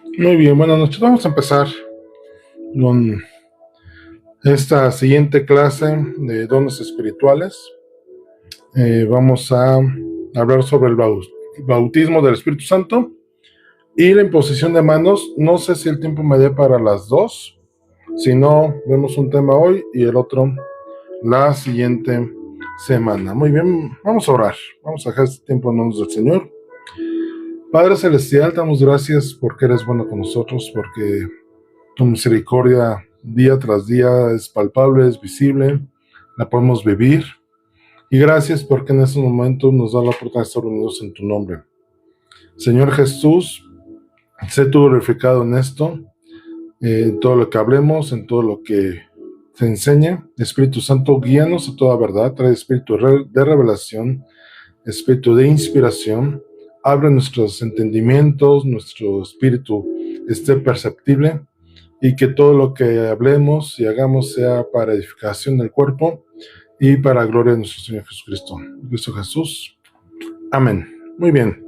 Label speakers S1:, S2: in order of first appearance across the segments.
S1: Muy bien, buenas noches. Vamos a empezar con esta siguiente clase de dones espirituales. Vamos a hablar sobre el bautismo del Espíritu Santo y la imposición de manos. No sé si el tiempo me dé para las dos. Si no, vemos un tema hoy y el otro la siguiente semana. Muy bien, vamos a orar. Vamos a dejar este tiempo en manos del Señor. Padre Celestial, damos gracias porque eres bueno con nosotros, porque tu misericordia día tras día es palpable, es visible, la podemos vivir. Y gracias porque en este momento nos da la oportunidad de estar unidos en tu nombre. Señor Jesús, sé tú glorificado en esto, en todo lo que hablemos, en todo lo que se enseñe. Espíritu Santo, guíanos a toda verdad, trae espíritu de revelación, espíritu de inspiración. Abre nuestros entendimientos, nuestro espíritu esté perceptible, y que todo lo que hablemos y hagamos sea para edificación del cuerpo y para gloria de nuestro Señor Jesucristo. Cristo Jesús. Amén. Muy bien.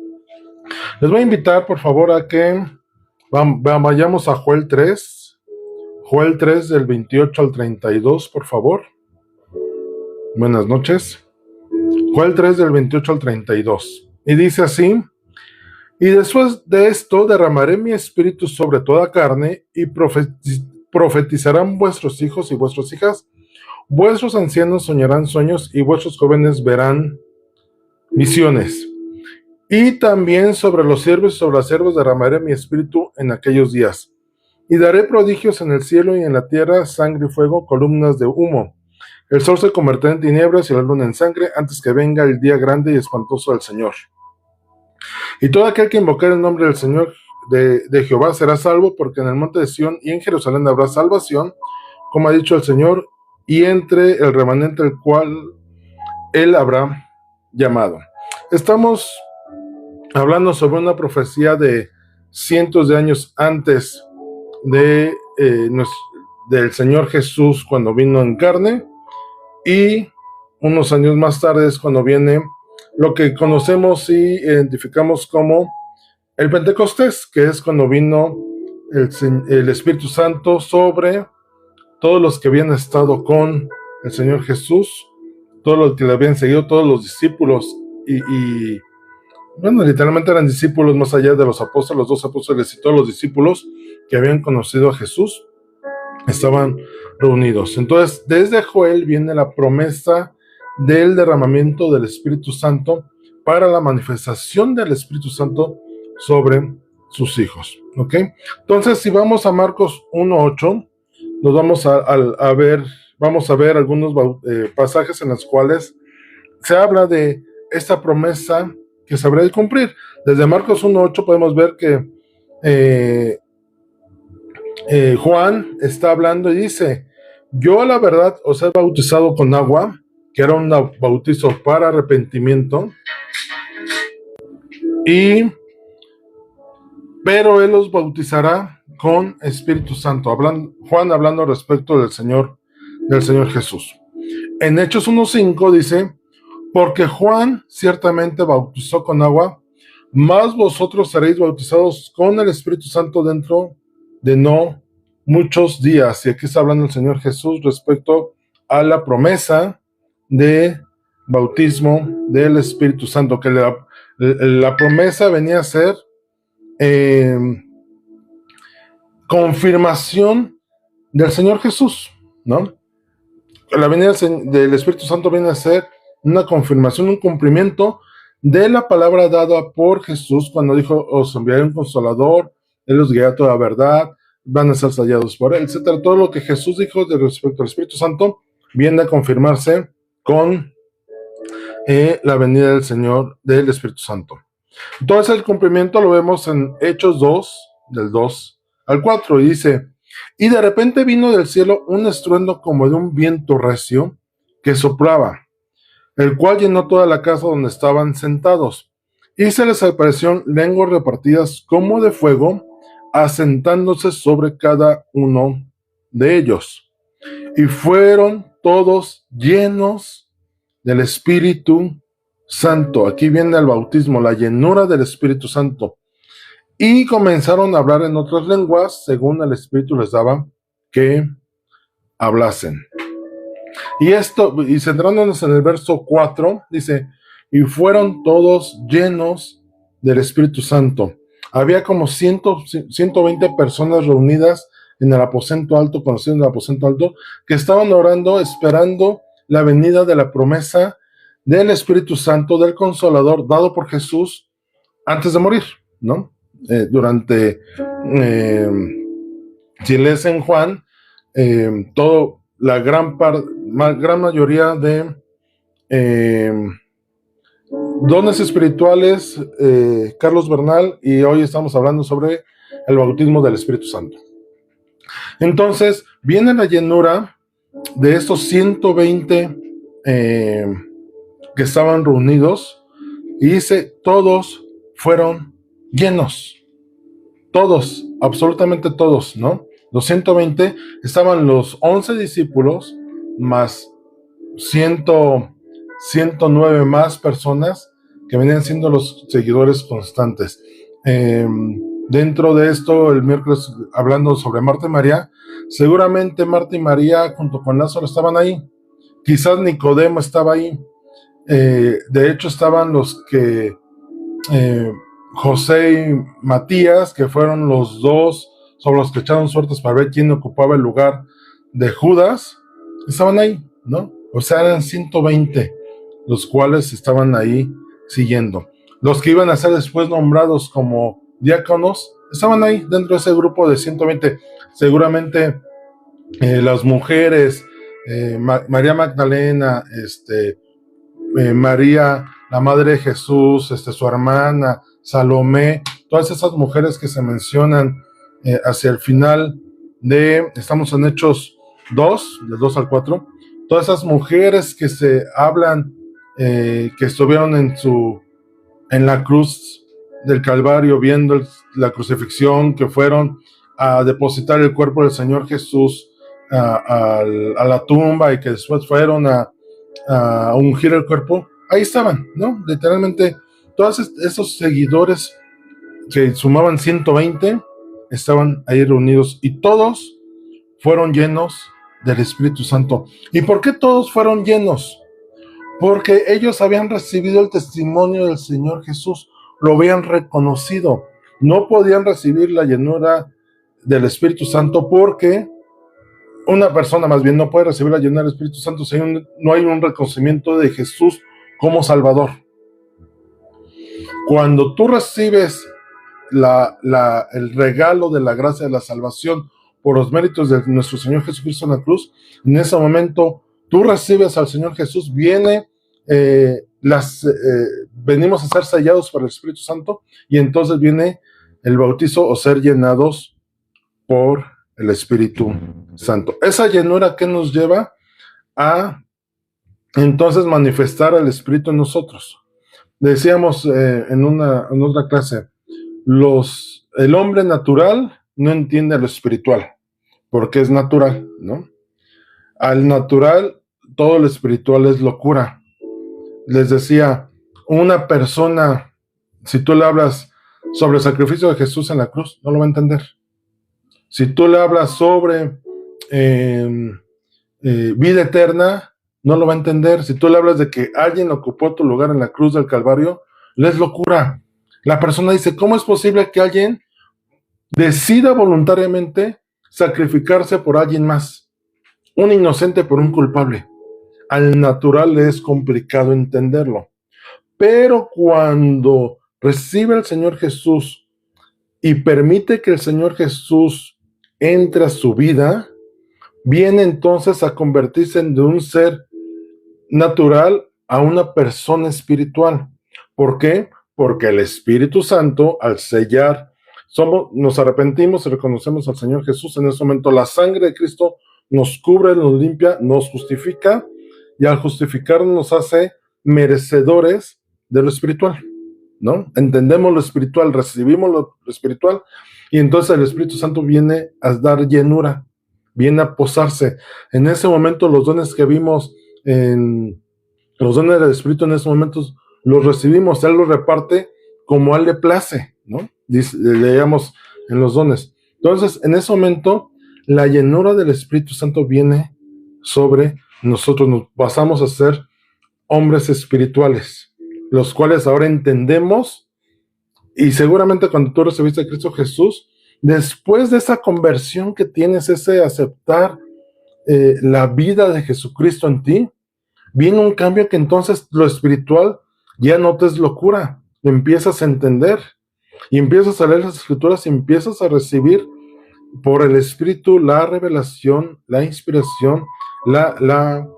S1: Les voy a invitar, por favor, a que vayamos a Joel 3. Joel 3 del 28 al 32, por favor. Buenas noches. Joel 3 del 28 al 32. Y dice así: y después de esto derramaré mi espíritu sobre toda carne, y profetizarán vuestros hijos y vuestras hijas, vuestros ancianos soñarán sueños, y vuestros jóvenes verán visiones. Y también sobre los siervos y sobre las siervas derramaré mi espíritu en aquellos días. Y daré prodigios en el cielo y en la tierra, sangre y fuego, columnas de humo. El sol se convertirá en tinieblas y la luna en sangre, antes que venga el día grande y espantoso del Señor. Y todo aquel que invocar el nombre del Señor de Jehová será salvo, porque en el monte de Sión y en Jerusalén habrá salvación, como ha dicho el Señor, y entre el remanente el cual él habrá llamado. Estamos hablando sobre una profecía de cientos de años antes del Señor Jesús, cuando vino en carne, y unos años más tarde es cuando viene lo que conocemos y identificamos como el Pentecostés, que es cuando vino el Espíritu Santo sobre todos los que habían estado con el Señor Jesús, todos los que le habían seguido, todos los discípulos, y bueno, literalmente eran discípulos más allá de los apóstoles, los 12 apóstoles y todos los discípulos que habían conocido a Jesús estaban reunidos. Entonces, desde Joel viene la promesa del derramamiento del Espíritu Santo para la manifestación del Espíritu Santo sobre sus hijos. ¿Ok? Entonces, si vamos a Marcos 1:8, nos vamos a ver algunos pasajes en los cuales se habla de esta promesa que se habrá de cumplir. Desde Marcos 1:8 podemos ver que Juan está hablando y dice: yo la verdad os he bautizado con agua, que era un bautizo para arrepentimiento, pero él os bautizará con Espíritu Santo. Juan hablando respecto del Señor Jesús. En Hechos 1:5 dice: porque Juan ciertamente bautizó con agua, mas vosotros seréis bautizados con el Espíritu Santo dentro de no muchos días. Y aquí está hablando el Señor Jesús respecto a la promesa de bautismo del Espíritu Santo, que la promesa venía a ser confirmación del Señor Jesús, ¿no? La venida del Espíritu Santo viene a ser una confirmación, un cumplimiento de la palabra dada por Jesús cuando dijo: os enviaré un consolador, él os guiará toda la verdad, van a ser sellados por él, etc. Todo lo que Jesús dijo respecto al Espíritu Santo viene a confirmarse con la venida del Señor, del Espíritu Santo. Entonces el cumplimiento lo vemos en Hechos 2, del 2 al 4, y dice: y de repente vino del cielo un estruendo como de un viento recio que soplaba, el cual llenó toda la casa donde estaban sentados, y se les aparecieron lenguas repartidas como de fuego, asentándose sobre cada uno de ellos. Y fueron todos llenos del Espíritu Santo. Aquí viene el bautismo, la llenura del Espíritu Santo. y comenzaron a hablar en otras lenguas según el Espíritu les daba que hablasen. Y centrándonos en el verso 4, dice, y fueron todos llenos del Espíritu Santo. Había como 120 personas reunidas en el aposento alto, conocido en el aposento alto, que estaban orando, esperando la venida de la promesa del Espíritu Santo, del Consolador, dado por Jesús antes de morir, ¿no? Si lees en Juan, la gran mayoría de dones espirituales, Carlos Bernal, y hoy estamos hablando sobre el bautismo del Espíritu Santo. Entonces, viene la llenura de estos 120 que estaban reunidos, y dice, todos fueron llenos. Todos, absolutamente todos, ¿no? Los 120 estaban los 11 discípulos, más 109 más personas que venían siendo los seguidores constantes. Dentro de esto, el miércoles, hablando sobre Marta y María, seguramente Marta y María junto con Lázaro estaban ahí. Quizás Nicodemo estaba ahí. De hecho, estaban los que José y Matías, que fueron los dos sobre los que echaron suertes para ver quién ocupaba el lugar de Judas, estaban ahí, ¿no? O sea, eran 120 los cuales estaban ahí siguiendo. Los que iban a ser después nombrados como diáconos estaban ahí dentro de ese grupo de 120. Seguramente las mujeres, María Magdalena, María, la madre de Jesús, su hermana, Salomé, todas esas mujeres que se mencionan hacia el final estamos en Hechos 2, del 2 al 4, todas esas mujeres que se hablan, que estuvieron en la cruz del Calvario, viendo la crucifixión, que fueron a depositar el cuerpo del Señor Jesús a la tumba y que después fueron a ungir el cuerpo, ahí estaban, ¿no? Literalmente, todos esos seguidores que sumaban 120 estaban ahí reunidos y todos fueron llenos del Espíritu Santo. ¿Y por qué todos fueron llenos? Porque ellos habían recibido el testimonio del Señor Jesús, lo habían reconocido. No podían recibir la llenura del Espíritu Santo porque una persona más bien no puede recibir la llenura del Espíritu Santo si no hay un reconocimiento de Jesús como Salvador. Cuando tú recibes el regalo de la gracia de la salvación por los méritos de nuestro Señor Jesucristo en la cruz, en ese momento tú recibes al Señor Jesús, venimos a ser sellados por el Espíritu Santo, y entonces viene el bautizo o ser llenados por el Espíritu Santo. Esa llenura que nos lleva a entonces manifestar el Espíritu en nosotros. Decíamos en otra clase, el hombre natural no entiende lo espiritual, porque es natural, ¿no? Al natural, todo lo espiritual es locura. Les decía, una persona, si tú le hablas sobre el sacrificio de Jesús en la cruz, no lo va a entender. Si tú le hablas sobre vida eterna, no lo va a entender. Si tú le hablas de que alguien ocupó tu lugar en la cruz del Calvario, le es locura. La persona dice, ¿cómo es posible que alguien decida voluntariamente sacrificarse por alguien más? Un inocente por un culpable. Al natural le es complicado entenderlo. Pero cuando recibe al Señor Jesús y permite que el Señor Jesús entre a su vida, viene entonces a convertirse de un ser natural a una persona espiritual. ¿Por qué? Porque el Espíritu Santo, al sellar, nos arrepentimos y reconocemos al Señor Jesús. En ese momento la sangre de Cristo nos cubre, nos limpia, nos justifica, y al justificarnos nos hace merecedores de lo espiritual, ¿no? Entendemos lo espiritual, recibimos lo espiritual, y entonces el Espíritu Santo viene a dar llenura, viene a posarse. En ese momento los dones que vimos los dones del Espíritu, en esos momentos los recibimos, Él los reparte como a Él le place, ¿no? leíamos en los dones. Entonces, en ese momento, la llenura del Espíritu Santo viene sobre nosotros. Nos pasamos a ser hombres espirituales, los cuales ahora entendemos, y seguramente cuando tú recibiste a Cristo Jesús, después de esa conversión que tienes, ese aceptar la vida de Jesucristo en ti, viene un cambio que entonces lo espiritual ya no te es locura, lo empiezas a entender y empiezas a leer las escrituras y empiezas a recibir por el Espíritu la revelación, la inspiración, la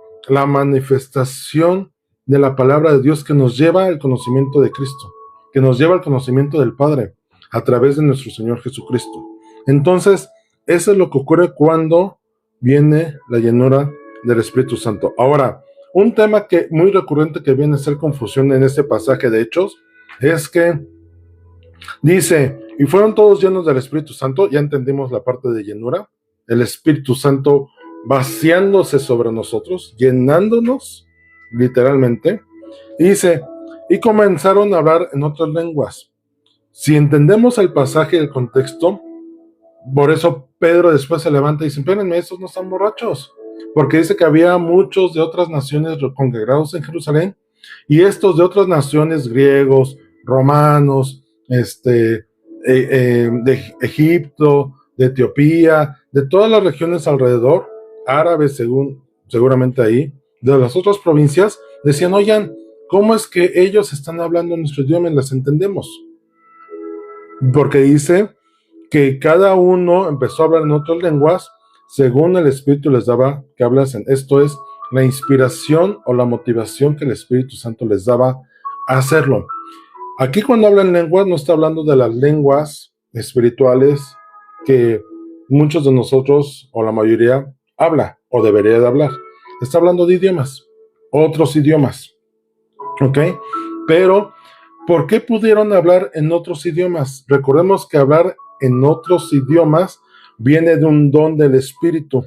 S1: manifestación de la palabra de Dios que nos lleva al conocimiento de Cristo, que nos lleva al conocimiento del Padre a través de nuestro Señor Jesucristo. Entonces, eso es lo que ocurre cuando viene la llenura del Espíritu Santo. Ahora, un tema que muy recurrente que viene a ser confusión en este pasaje de Hechos es que dice, y fueron todos llenos del Espíritu Santo. Ya entendimos la parte de llenura, el Espíritu Santo vaciándose sobre nosotros, llenándonos literalmente. Y dice, y comenzaron a hablar en otras lenguas. Si entendemos el pasaje y el contexto, por eso Pedro después se levanta y dice, espérenme, estos no están borrachos, porque dice que había muchos de otras naciones congregados en Jerusalén, y estos de otras naciones, griegos, romanos, de Egipto, de Etiopía, de todas las regiones alrededor, árabes seguramente ahí, de las otras provincias, decían, oigan, ¿cómo es que ellos están hablando nuestro idioma y las entendemos? Porque dice que cada uno empezó a hablar en otras lenguas según el Espíritu les daba que hablasen. Esto es la inspiración o la motivación que el Espíritu Santo les daba a hacerlo. Aquí cuando habla en lenguas no está hablando de las lenguas espirituales que muchos de nosotros o la mayoría habla o debería de hablar. Está hablando de idiomas, otros idiomas, ¿ok? Pero, ¿por qué pudieron hablar en otros idiomas? Recordemos que hablar en otros idiomas viene de un don del Espíritu.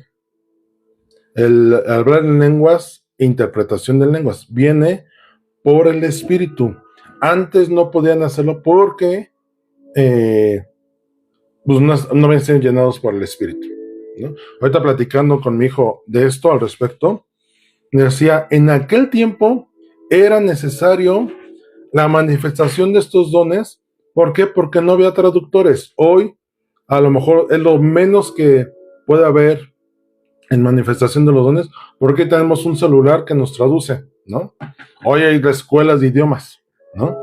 S1: El hablar en lenguas, interpretación de lenguas, viene por el Espíritu. Antes no podían hacerlo porque pues no habían sido llenados por el Espíritu, ¿no? Ahorita platicando con mi hijo de esto al respecto, me decía, en aquel tiempo era necesario la manifestación de estos dones. ¿Por qué? Porque no había traductores. Hoy, a lo mejor es lo menos que puede haber en manifestación de los dones, porque tenemos un celular que nos traduce, ¿no? Hoy hay escuelas de idiomas, ¿no?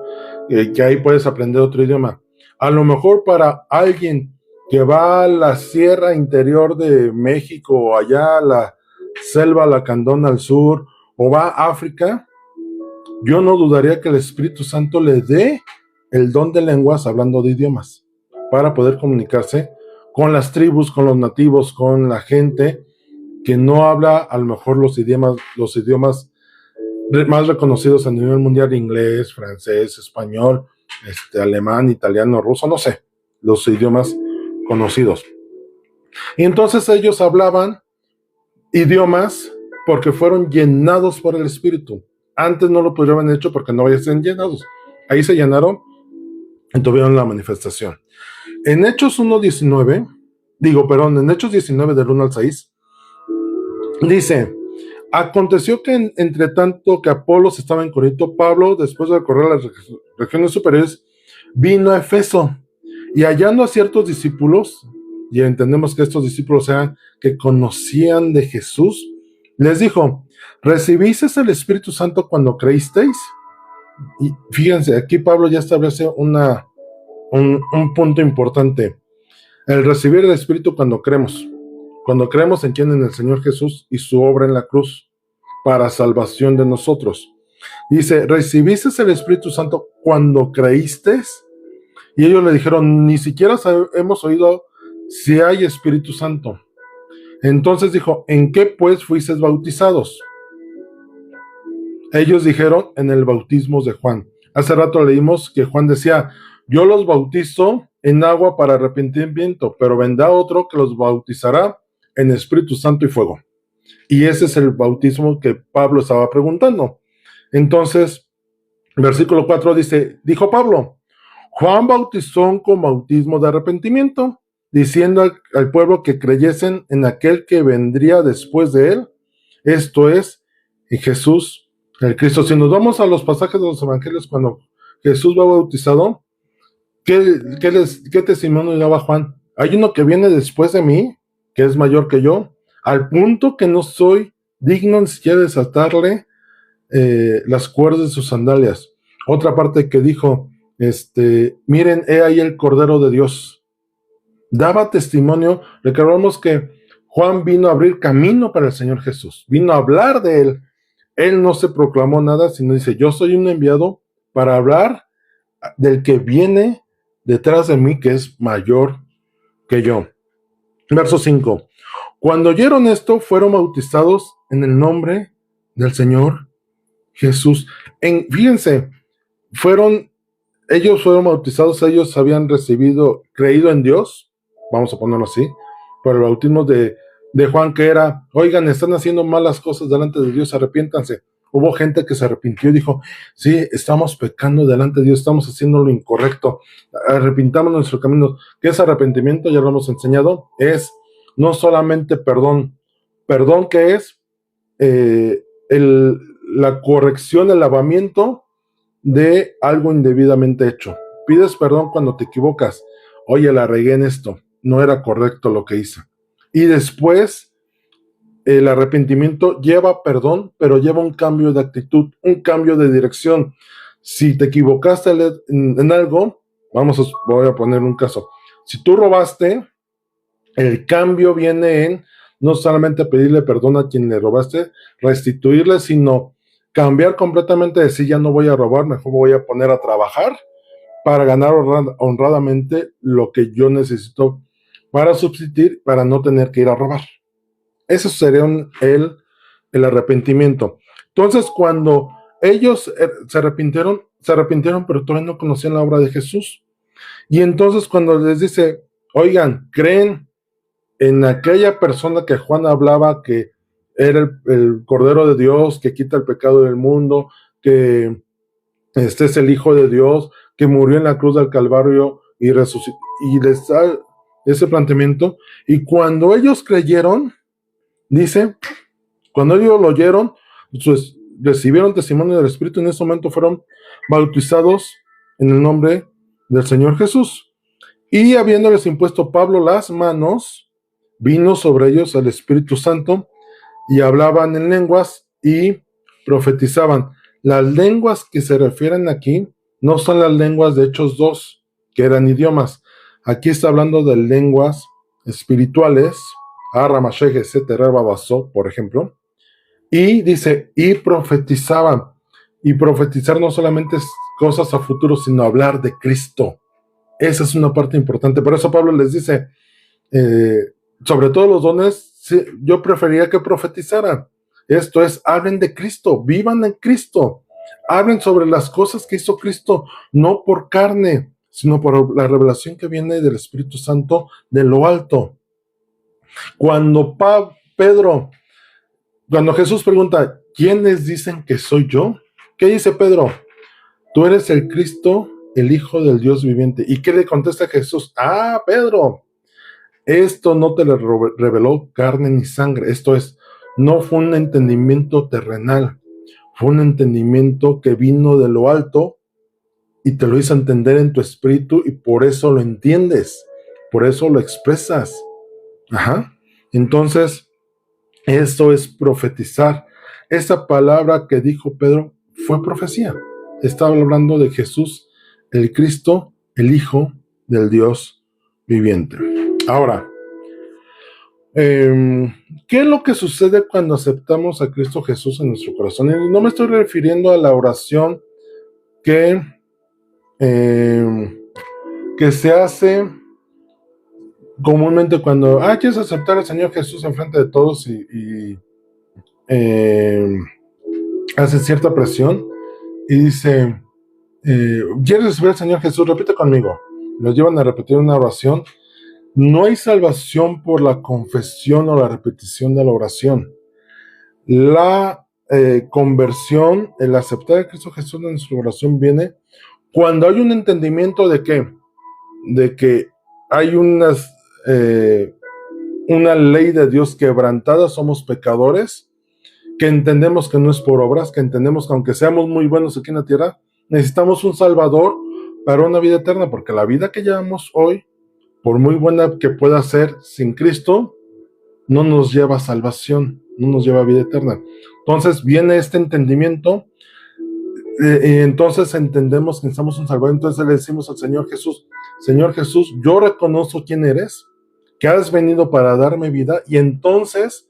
S1: Que ahí puedes aprender otro idioma. A lo mejor para alguien que va a la sierra interior de México, o allá a la selva lacandona al sur, o va a África, yo no dudaría que el Espíritu Santo le dé el don de lenguas hablando de idiomas, para poder comunicarse con las tribus, con los nativos, con la gente que no habla a lo mejor los idiomas más reconocidos a nivel mundial, inglés, francés, español, alemán, italiano, ruso, no sé, los idiomas conocidos. Y entonces ellos hablaban idiomas porque fueron llenados por el Espíritu. Antes no lo pudieron haber hecho porque no habían sido llenados. Ahí se llenaron y tuvieron la manifestación. En Hechos 1:19, en Hechos 19 del 1 al 6, dice, aconteció que entre tanto que Apolos estaba en Corinto, Pablo, después de recorrer las regiones superiores, vino a Efeso, y hallando a ciertos discípulos, y entendemos que estos discípulos eran que conocían de Jesús, les dijo, ¿recibisteis el Espíritu Santo cuando creísteis? Y fíjense, aquí Pablo ya establece un punto importante. El recibir el Espíritu cuando creemos en quién, en el Señor Jesús y su obra en la cruz para salvación de nosotros. Dice, ¿recibiste el Espíritu Santo cuando creísteis? Y ellos le dijeron, ni siquiera hemos oído si hay Espíritu Santo. Entonces dijo, ¿en qué pues fuisteis bautizados? Ellos dijeron, en el bautismo de Juan. Hace rato leímos que Juan decía, yo los bautizo en agua para arrepentimiento, pero vendrá otro que los bautizará en Espíritu Santo y fuego. Y ese es el bautismo que Pablo estaba preguntando. Entonces, versículo 4 dice, dijo Pablo, Juan bautizó con bautismo de arrepentimiento, diciendo al pueblo que creyesen en aquel que vendría después de él, esto es, en Jesús, el Cristo. Si nos vamos a los pasajes de los evangelios, cuando Jesús va bautizado, ¿qué testimonio daba Juan? Hay uno que viene después de mí, que es mayor que yo, al punto que no soy digno ni siquiera de desatarle las cuerdas de sus sandalias. Otra parte que dijo, miren, he ahí el Cordero de Dios. Daba testimonio. Recordamos que Juan vino a abrir camino para el Señor Jesús, vino a hablar de él. Él no se proclamó nada, sino dice, yo soy un enviado para hablar del que viene detrás de mí, que es mayor que yo. Verso 5. Cuando oyeron esto, fueron bautizados en el nombre del Señor Jesús. Fíjense, ellos fueron bautizados, ellos habían creído en Dios, vamos a ponerlo así, por el bautismo de Juan, que era, oigan, están haciendo malas cosas delante de Dios, arrepiéntanse. Hubo gente que se arrepintió y dijo, sí, estamos pecando delante de Dios, estamos haciendo lo incorrecto, arrepintamos nuestro camino. ¿Qué es arrepentimiento? Ya lo hemos enseñado, es no solamente perdón que es la corrección, el lavamiento de algo indebidamente hecho. Pides perdón cuando te equivocas. Oye, la regué en esto, no era correcto lo que hice. Y después, el arrepentimiento lleva perdón, pero lleva un cambio de actitud, un cambio de dirección. Si te equivocaste en algo, voy a poner un caso. Si tú robaste, el cambio viene en no solamente pedirle perdón a quien le robaste, restituirle, sino cambiar completamente, decir ya no voy a robar, mejor me voy a poner a trabajar para ganar honradamente lo que yo necesito para subsistir, para no tener que ir a robar. Eso sería el arrepentimiento. Entonces, cuando ellos se arrepintieron, pero todavía no conocían la obra de Jesús. Y entonces cuando les dice, oigan, ¿creen en aquella persona que Juan hablaba, que era el Cordero de Dios, que quita el pecado del mundo, que este es el Hijo de Dios, que murió en la cruz del Calvario y resucitó? Y les da ese planteamiento. Y cuando ellos creyeron, dice, cuando ellos lo oyeron, pues, recibieron testimonio del Espíritu, en ese momento fueron bautizados en el nombre del Señor Jesús. Y habiéndoles impuesto Pablo las manos, vino sobre ellos el Espíritu Santo y hablaban en lenguas y profetizaban. Las lenguas que se refieren aquí no son las lenguas de Hechos 2, que eran idiomas. Aquí está hablando de lenguas espirituales, Aramasheg, etcétera, Babasó, por ejemplo. Y dice, y profetizaban. Y profetizar no solamente es cosas a futuro, sino hablar de Cristo. Esa es una parte importante. Por eso Pablo les dice, sobre todo los dones, sí, yo preferiría que profetizaran. Esto es, hablen de Cristo, vivan en Cristo, hablen sobre las cosas que hizo Cristo, no por carne, sino por la revelación que viene del Espíritu Santo de lo alto. Cuando Jesús pregunta, ¿quiénes dicen que soy yo? ¿Qué dice Pedro? Tú eres el Cristo, el Hijo del Dios viviente. ¿Y qué le contesta Jesús? Pedro, esto no te lo reveló carne ni sangre. Esto es, no fue un entendimiento terrenal, fue un entendimiento que vino de lo alto y te lo hizo entender en tu espíritu, y por eso lo entiendes, por eso lo expresas. Entonces, eso es profetizar. Esa palabra que dijo Pedro fue profecía. Estaba hablando de Jesús, el Cristo, el Hijo del Dios viviente. Ahora, ¿qué es lo que sucede cuando aceptamos a Cristo Jesús en nuestro corazón? Y no me estoy refiriendo a la oración que se hace comúnmente cuando quieres aceptar al Señor Jesús enfrente de todos y hace cierta presión y dice, ¿quieres recibir al Señor Jesús? Repite conmigo. Nos llevan a repetir una oración. No hay salvación por la confesión o la repetición de la oración. La conversión, el aceptar a Cristo Jesús en nuestra oración viene Cuando hay un entendimiento de que hay una ley de Dios quebrantada, somos pecadores, que entendemos que no es por obras, que entendemos que aunque seamos muy buenos aquí en la tierra, necesitamos un Salvador para una vida eterna, porque la vida que llevamos hoy, por muy buena que pueda ser sin Cristo, no nos lleva a salvación, no nos lleva a vida eterna. Entonces viene este entendimiento, y entonces entendemos que necesitamos un Salvador. Entonces le decimos al Señor Jesús, yo reconozco quién eres, que has venido para darme vida, y entonces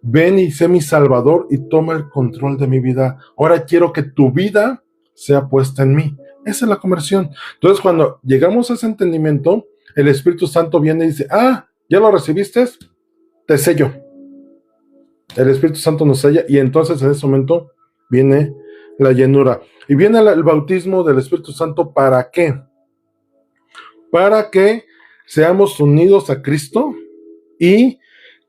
S1: ven y sé mi Salvador y toma el control de mi vida. Ahora quiero que tu vida sea puesta en mí. Esa es la conversión. Entonces cuando llegamos a ese entendimiento, el Espíritu Santo viene y dice, ¿ya lo recibiste? Te sello. El Espíritu Santo nos sella, y entonces en ese momento viene la llenura. Y viene el bautismo del Espíritu Santo, ¿para qué? Para que seamos unidos a Cristo, y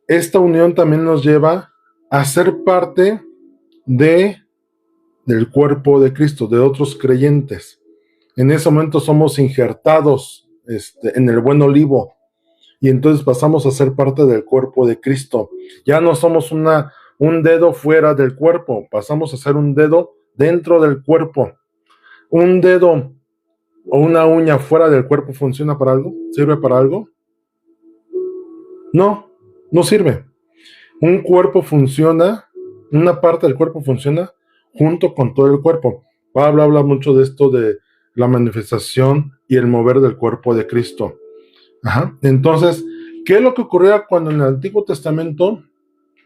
S1: esta unión también nos lleva a ser parte del cuerpo de Cristo, de otros creyentes. En ese momento somos injertados en el buen olivo, y entonces pasamos a ser parte del cuerpo de Cristo. Ya no somos un dedo fuera del cuerpo, pasamos a ser un dedo dentro del cuerpo. ¿Un dedo o una uña fuera del cuerpo funciona para algo? ¿Sirve para algo? No, no sirve. Un cuerpo funciona, una parte del cuerpo funciona junto con todo el cuerpo. Pablo habla mucho de esto, de la manifestación y el mover del cuerpo de Cristo. Entonces, ¿qué es lo que ocurría cuando en el Antiguo Testamento,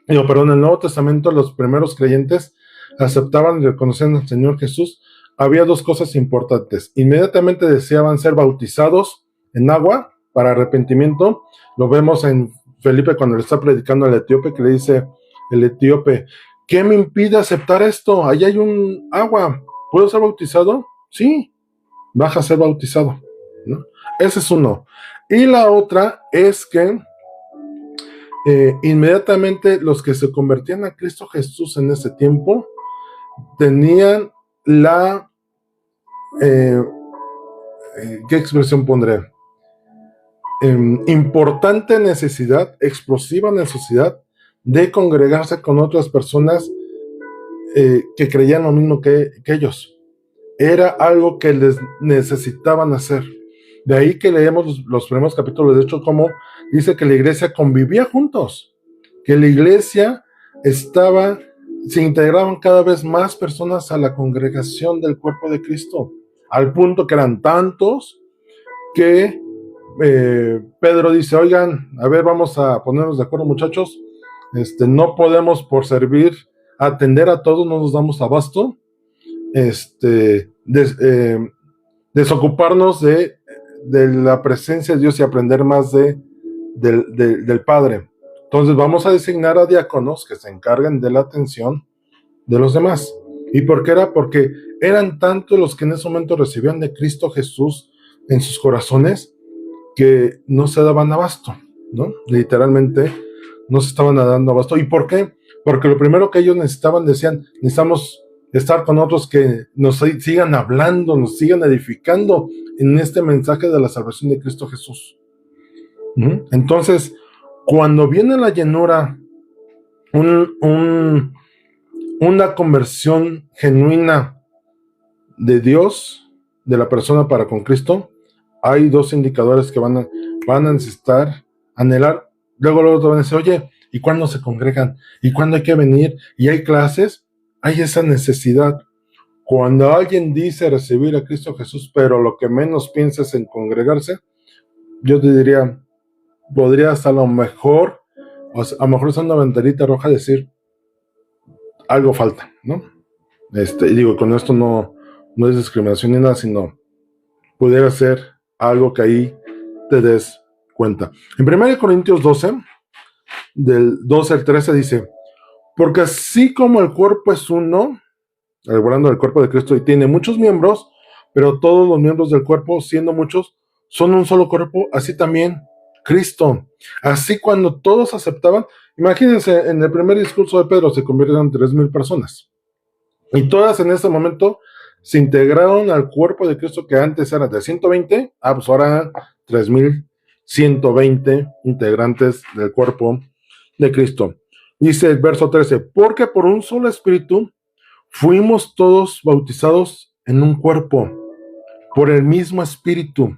S1: en el Nuevo Testamento, los primeros creyentes aceptaban y reconocían al Señor Jesús? Había dos cosas importantes. Inmediatamente deseaban ser bautizados en agua para arrepentimiento. Lo vemos en Felipe cuando le está predicando al etíope, que le dice el etíope, ¿qué me impide aceptar esto? Allá hay un agua, ¿puedo ser bautizado? Sí, baja a ser bautizado, ¿no? Ese es uno. Y la otra es que inmediatamente los que se convertían a Cristo Jesús en ese tiempo tenían la ¿qué expresión pondré? Importante necesidad, explosiva necesidad de congregarse con otras personas que creían lo mismo que ellos. Era algo que les necesitaban hacer. De ahí que leemos los primeros capítulos, de hecho, como dice que la iglesia convivía juntos, que la iglesia se integraban cada vez más personas a la congregación del cuerpo de Cristo, al punto que eran tantos que Pedro dice, oigan, a ver, vamos a ponernos de acuerdo, muchachos, no podemos por servir, atender a todos, no nos damos abasto, desocuparnos de la presencia de Dios y aprender más del Padre. Entonces vamos a designar a diáconos que se encarguen de la atención de los demás. ¿Y por qué era? Porque eran tantos los que en ese momento recibían de Cristo Jesús en sus corazones que no se daban abasto, ¿no? Literalmente no se estaban dando abasto. ¿Y por qué? Porque lo primero que ellos necesitaban, decían, necesitamos estar con otros que nos sigan hablando, nos sigan edificando en este mensaje de la salvación de Cristo Jesús. Entonces, cuando viene la llenura, una conversión genuina de Dios, de la persona para con Cristo, hay dos indicadores que van a necesitar anhelar. Luego te van a decir, oye, ¿y cuándo se congregan? ¿Y cuándo hay que venir? ¿Y hay clases? Hay esa necesidad. Cuando alguien dice recibir a Cristo Jesús, pero lo que menos piensa es en congregarse, yo te diría, podrías a lo mejor usando una banderita roja decir, algo falta, ¿no? Y digo, con esto no es discriminación ni nada, sino pudiera ser algo que ahí te des cuenta. En 1 Corintios 12, del 12 al 13 dice, porque así como el cuerpo es uno, hablando del cuerpo de Cristo, y tiene muchos miembros, pero todos los miembros del cuerpo, siendo muchos, son un solo cuerpo, así también Cristo. Así cuando todos aceptaban, imagínense, en el primer discurso de Pedro se convirtieron en 3,000 personas, y todas en ese momento se integraron al cuerpo de Cristo que antes era de 120, pues ahora 3120 integrantes del cuerpo de Cristo. Dice el verso 13, porque por un solo espíritu fuimos todos bautizados en un cuerpo, por el mismo espíritu.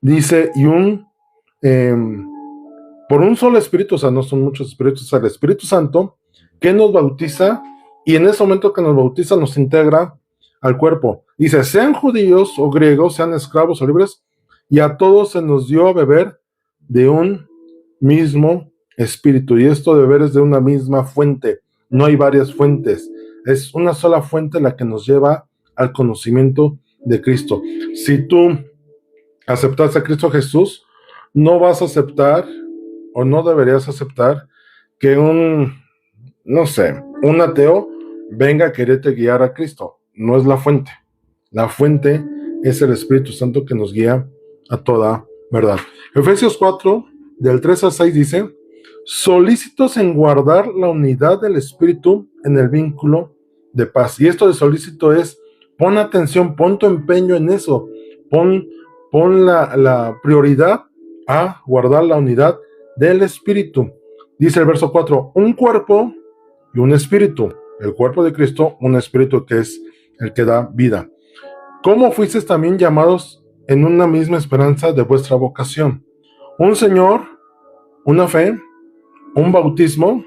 S1: Dice, por un solo espíritu, o sea, no son muchos espíritus, o sea, el Espíritu Santo que nos bautiza, y en ese momento que nos bautiza nos integra al cuerpo. Dice, sean judíos o griegos, sean esclavos o libres, y a todos se nos dio a beber de un mismo espíritu. Y esto de beber es de una misma fuente, no hay varias fuentes, es una sola fuente la que nos lleva al conocimiento de Cristo. Si tú aceptas a Cristo Jesús, no vas a aceptar o no deberías aceptar que un ateo venga a quererte guiar a Cristo. No es la fuente. La fuente es el Espíritu Santo que nos guía a toda verdad. Efesios 4, del 3 al 6 dice, solícitos en guardar la unidad del Espíritu en el vínculo de paz. Y esto de solícito es, pon atención, pon tu empeño en eso, pon la prioridad a guardar la unidad del Espíritu. Dice el verso 4, un cuerpo y un espíritu. El cuerpo de Cristo, un espíritu que es el que da vida. ¿Cómo fuisteis también llamados en una misma esperanza de vuestra vocación? Un Señor, una fe, un bautismo.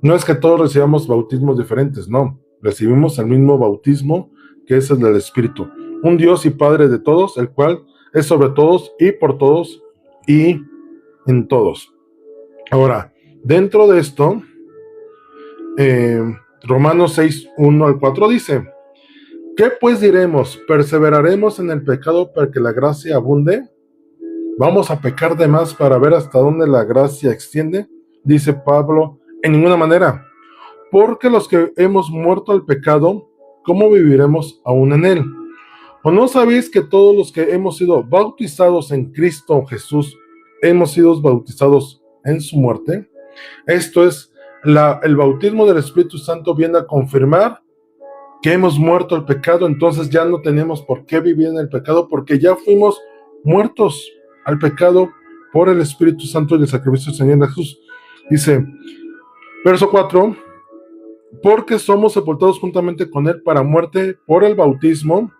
S1: No es que todos recibamos bautismos diferentes, no. Recibimos el mismo bautismo, que es el del Espíritu. Un Dios y Padre de todos, el cual es sobre todos y por todos y en todos. Ahora, dentro de esto, Romanos 6, 1 al 4 dice, ¿qué pues diremos? ¿Perseveraremos en el pecado para que la gracia abunde? ¿Vamos a pecar de más para ver hasta dónde la gracia extiende? Dice Pablo, en ninguna manera. Porque los que hemos muerto al pecado, ¿cómo viviremos aún en él? ¿O no sabéis que todos los que hemos sido bautizados en Cristo Jesús, hemos sido bautizados en su muerte? Esto es, el bautismo del Espíritu Santo viene a confirmar que hemos muerto al pecado, entonces ya no tenemos por qué vivir en el pecado, porque ya fuimos muertos al pecado por el Espíritu Santo y el sacrificio del Señor Jesús. Dice, verso 4, porque somos sepultados juntamente con Él para muerte por el bautismo,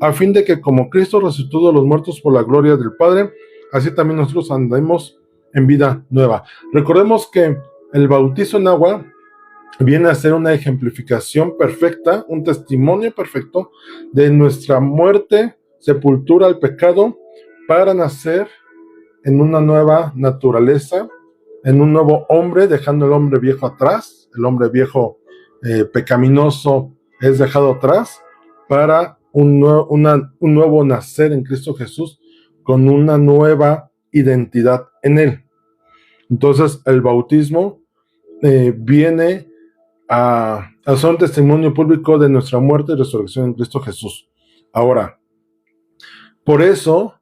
S1: a fin de que como Cristo resucitó de los muertos por la gloria del Padre, así también nosotros andemos en vida nueva. Recordemos que el bautizo en agua viene a ser una ejemplificación perfecta, un testimonio perfecto de nuestra muerte, sepultura al pecado, para nacer en una nueva naturaleza, en un nuevo hombre, dejando el hombre viejo atrás. El hombre viejo pecaminoso es dejado atrás para un nuevo nacer en Cristo Jesús con una nueva identidad en Él. Entonces el bautismo viene a ser un testimonio público de nuestra muerte y resurrección en Cristo Jesús. Ahora, por eso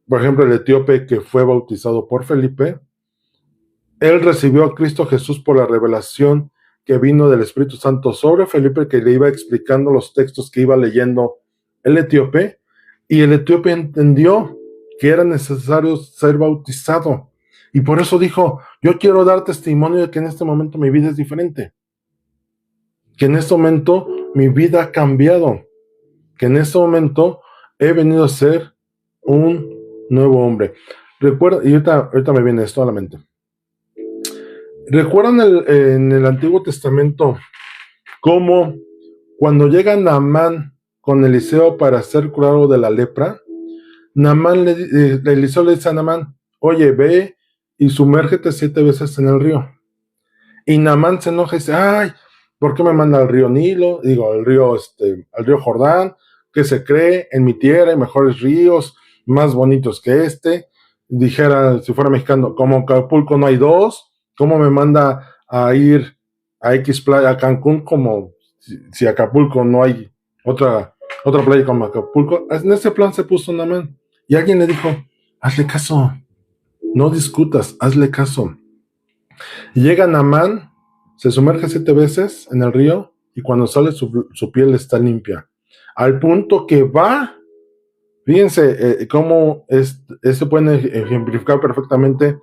S1: por ejemplo, el etíope que fue bautizado por Felipe, él recibió a Cristo Jesús por la revelación que vino del Espíritu Santo sobre Felipe, que le iba explicando los textos que iba leyendo el etíope, y el etíope entendió que era necesario ser bautizado, y por eso dijo, yo quiero dar testimonio de que en este momento mi vida es diferente, que en este momento mi vida ha cambiado, que en este momento he venido a ser un nuevo hombre. Recuerda, y ahorita me viene esto a la mente. ¿Recuerdan en el Antiguo Testamento cómo cuando llega Naamán con Eliseo para ser curado de la lepra, Eliseo le dice a Naamán, oye, ve y sumérgete 7 veces en el río? Y Naamán se enoja y dice, ay, ¿por qué me manda al río Nilo? Digo, al río Jordán, que se cree en mi tierra hay mejores ríos, más bonitos que este. Dijera, si fuera mexicano, como Acapulco no hay dos, ¿cómo me manda a ir a X playa, a Cancún, como si Acapulco no hay otra playa como Acapulco? En ese plan se puso Naamán. Y alguien le dijo, hazle caso, no discutas, hazle caso. Y llega Naamán, se sumerge 7 veces en el río y cuando sale su piel está limpia. Al punto que va, fíjense cómo esto puede ejemplificar perfectamente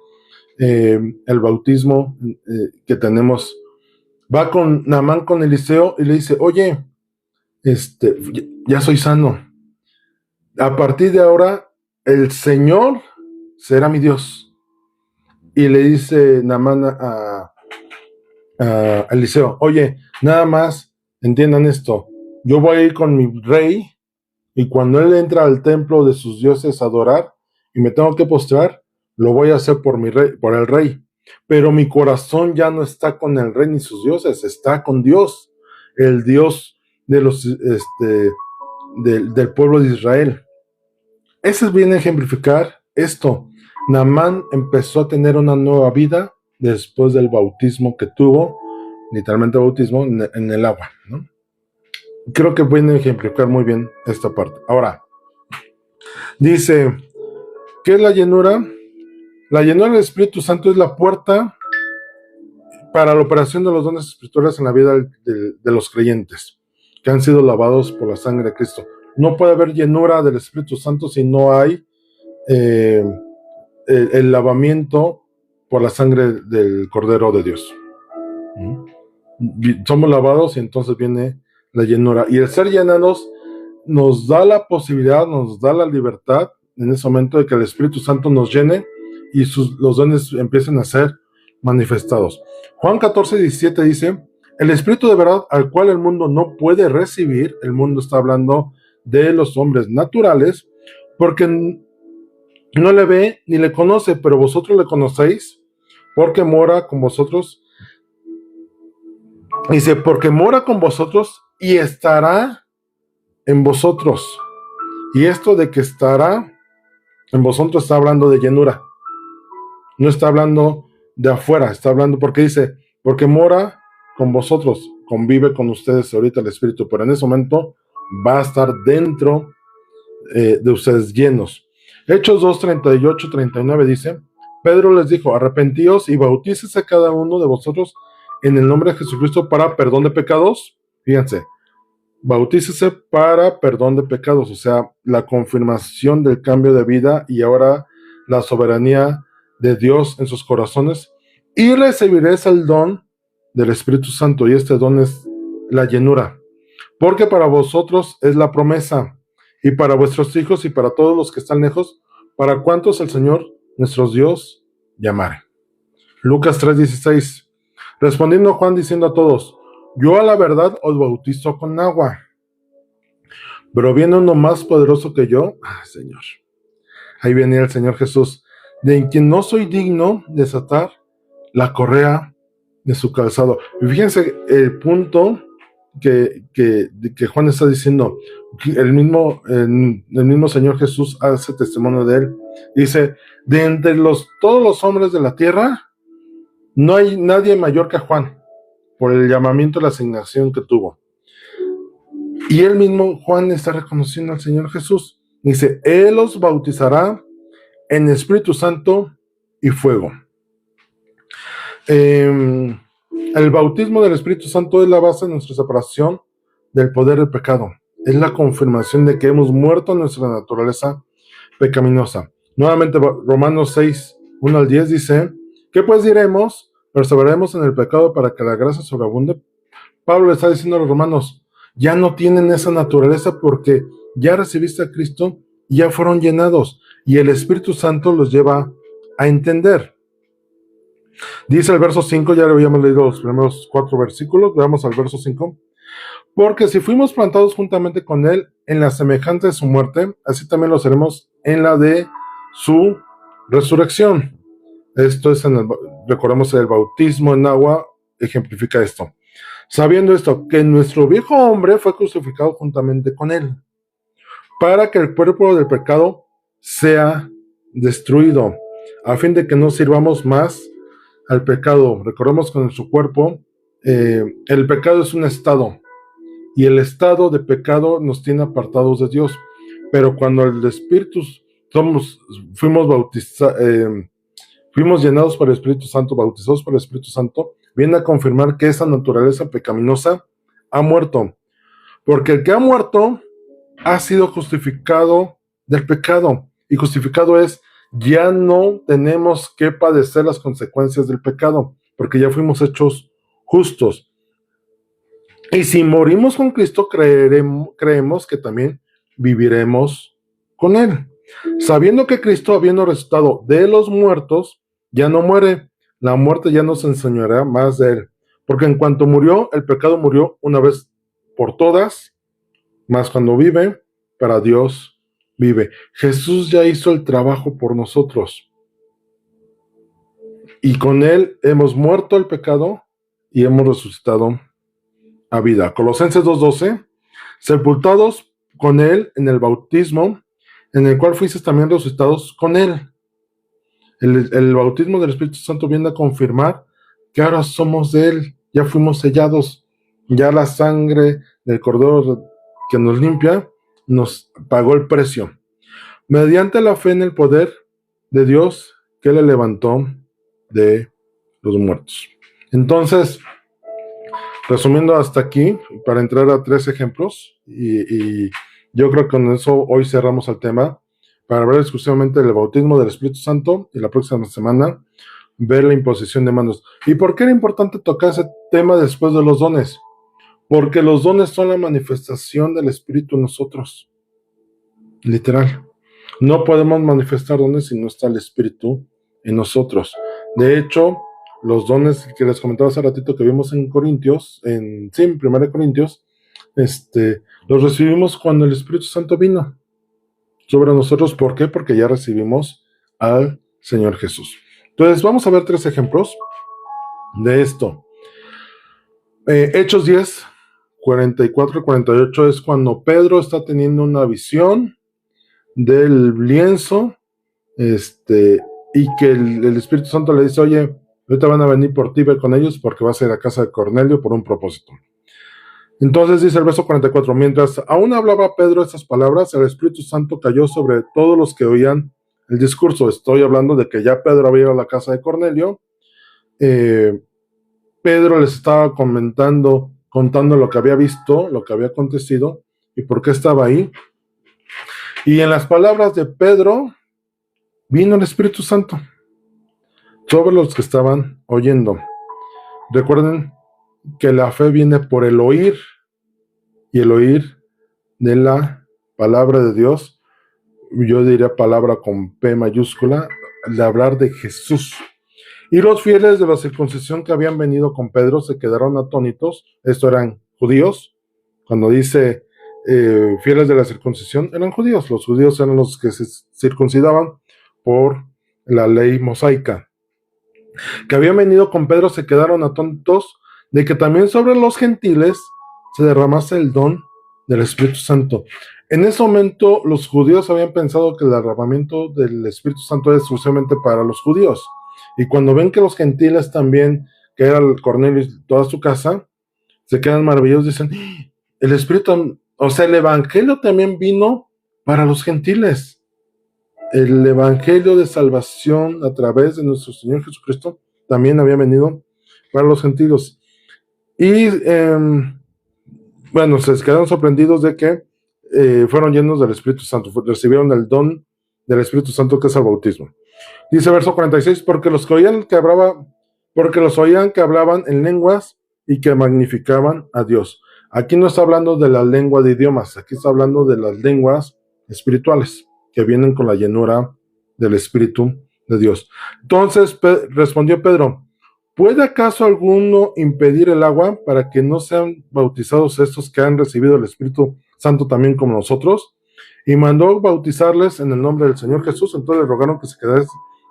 S1: el bautismo que tenemos. Va con Naamán con Eliseo y le dice, oye, ya soy sano. A partir de ahora, el Señor será mi Dios. Y le dice Naamán a Eliseo, oye, nada más entiendan esto, yo voy a ir con mi rey y cuando él entra al templo de sus dioses a adorar y me tengo que postrar, lo voy a hacer por mi rey, por el rey, pero mi corazón ya no está con el rey ni sus dioses, está con Dios, el Dios de del pueblo de Israel. Ese viene a ejemplificar esto. Naamán empezó a tener una nueva vida después del bautismo que tuvo, literalmente bautismo, en el agua, ¿no? Creo que viene a ejemplificar muy bien esta parte. Ahora, dice, ¿qué es la llenura? La llenura del Espíritu Santo es la puerta para la operación de los dones espirituales en la vida de los creyentes, que han sido lavados por la sangre de Cristo. No puede haber llenura del Espíritu Santo si no hay el lavamiento por la sangre del Cordero de Dios. Somos lavados y entonces viene la llenura. Y el ser llenados nos da la posibilidad, nos da la libertad en ese momento de que el Espíritu Santo nos llene y los dones empiecen a ser manifestados. Juan 14:17 dice, el Espíritu de verdad al cual el mundo no puede recibir, el mundo está hablando de los hombres naturales, porque no le ve ni le conoce, pero vosotros le conocéis, porque mora con vosotros. Dice, porque mora con vosotros y estará en vosotros. Y esto de que estará en vosotros está hablando de llenura. No está hablando de afuera, está hablando porque dice, porque mora con vosotros, convive con ustedes ahorita el Espíritu, pero en ese momento va a estar dentro de ustedes llenos. Hechos 2:38-39 dice, Pedro les dijo, arrepentíos y bautícese cada uno de vosotros en el nombre de Jesucristo para perdón de pecados. Fíjense, bautícese para perdón de pecados, o sea, la confirmación del cambio de vida y ahora la soberanía de Dios en sus corazones, y recibiréis el don del Espíritu Santo, y este don es la llenura, porque para vosotros es la promesa, y para vuestros hijos y para todos los que están lejos, para cuantos el Señor, nuestro Dios, llamare. Lucas 3:16, respondiendo Juan diciendo a todos, yo a la verdad os bautizo con agua, pero viene uno más poderoso que yo, Señor. Ahí viene el Señor Jesús, de quien no soy digno de desatar la correa de su calzado. Y fíjense el punto que Juan está diciendo, el mismo Señor Jesús hace testimonio de él. Dice, de entre todos los hombres de la tierra, no hay nadie mayor que Juan, por el llamamiento y la asignación que tuvo. Y él mismo, Juan, está reconociendo al Señor Jesús. Dice, él os bautizará en Espíritu Santo y fuego. El bautismo del Espíritu Santo es la base de nuestra separación del poder del pecado. Es la confirmación de que hemos muerto en nuestra naturaleza pecaminosa. Nuevamente, Romanos 6:1-10 dice, ¿qué pues diremos? Perseveraremos en el pecado para que la gracia sobreabunde. Pablo le está diciendo a los romanos, ya no tienen esa naturaleza porque ya recibiste a Cristo y ya fueron llenados. Y el Espíritu Santo los lleva a entender. Dice el verso 5, ya lo habíamos leído los primeros 4 versículos, veamos al verso 5. Porque si fuimos plantados juntamente con Él en la semejante de su muerte, así también lo seremos en la de su resurrección. Esto es, recordemos, el bautismo en agua ejemplifica esto. Sabiendo esto, que nuestro viejo hombre fue crucificado juntamente con Él, para que el cuerpo del pecado sea destruido, a fin de que no sirvamos más al pecado. Recordemos que en su cuerpo el pecado es un estado, y el estado de pecado nos tiene apartados de Dios, pero cuando el Espíritu fuimos llenados por el Espíritu Santo, bautizados por el Espíritu Santo, viene a confirmar que esa naturaleza pecaminosa ha muerto. Porque el que ha muerto ha sido justificado del pecado. Y justificado es, ya no tenemos que padecer las consecuencias del pecado, porque ya fuimos hechos justos. Y si morimos con Cristo, creemos que también viviremos con Él. Sabiendo que Cristo, habiendo resucitado de los muertos, ya no muere. La muerte ya no se enseñará más de Él. Porque en cuanto murió, el pecado murió una vez por todas, mas cuando vive, para Dios vive. Jesús ya hizo el trabajo por nosotros. Y con Él hemos muerto el pecado y hemos resucitado a vida. Colosenses 2:12, sepultados con Él en el bautismo, en el cual fuisteis también resucitados con Él. El bautismo del Espíritu Santo viene a confirmar que ahora somos de Él, ya fuimos sellados, ya la sangre del Cordero que nos limpia nos pagó el precio. Mediante la fe en el poder de Dios que le levantó de los muertos. Entonces, resumiendo hasta aquí, para entrar a 3 ejemplos, y yo creo que con eso hoy cerramos el tema, para hablar exclusivamente del bautismo del Espíritu Santo, y la próxima semana ver la imposición de manos. ¿Y por qué era importante tocar ese tema después de los dones? Porque los dones son la manifestación del Espíritu en nosotros, literal. No podemos manifestar dones si no está el Espíritu en nosotros. De hecho, los dones que les comentaba hace ratito que vimos en Corintios, en 1 Corintios, los recibimos cuando el Espíritu Santo vino sobre nosotros. ¿Por qué? Porque ya recibimos al Señor Jesús. Entonces, vamos a ver 3 ejemplos de esto. Hechos 10, 44 y 48 es cuando Pedro está teniendo una visión del lienzo, y que el Espíritu Santo le dice, oye, ahorita van a venir por ti, ve con ellos, porque vas a ir a casa de Cornelio por un propósito. Entonces dice el verso 44, mientras aún hablaba Pedro estas palabras, el Espíritu Santo cayó sobre todos los que oían el discurso. Estoy hablando de que ya Pedro había ido a la casa de Cornelio. Pedro les estaba contando lo que había visto, lo que había acontecido y por qué estaba ahí. Y en las palabras de Pedro vino el Espíritu Santo sobre los que estaban oyendo. Recuerden que la fe viene por el oír, y el oír de la palabra de Dios, yo diría palabra con P mayúscula, de hablar de Jesús. Y los fieles de la circuncisión que habían venido con Pedro se quedaron atónitos. Estos eran judíos. Cuando dice fieles de la circuncisión, eran judíos. Los judíos eran los que se circuncidaban por la ley mosaica. Que habían venido con Pedro se quedaron atónitos de que también sobre los gentiles se derramase el don del Espíritu Santo. En ese momento los judíos habían pensado que el derramamiento del Espíritu Santo era exclusivamente para los judíos. Y cuando ven que los gentiles también, que era el Cornelio y toda su casa, se quedan maravillados, dicen, el Espíritu, o sea, el Evangelio también vino para los gentiles. El Evangelio de salvación a través de nuestro Señor Jesucristo también había venido para los gentiles. Y bueno, se quedaron sorprendidos de que fueron llenos del Espíritu Santo, recibieron el don del Espíritu Santo, que es el bautismo. Dice verso 46, porque los oían que hablaban en lenguas y que magnificaban a Dios. Aquí no está hablando de la lengua de idiomas, aquí está hablando de las lenguas espirituales que vienen con la llenura del Espíritu de Dios. Entonces respondió Pedro, ¿puede acaso alguno impedir el agua para que no sean bautizados estos que han recibido el Espíritu Santo también como nosotros? Y mandó bautizarles en el nombre del Señor Jesús. Entonces le rogaron que se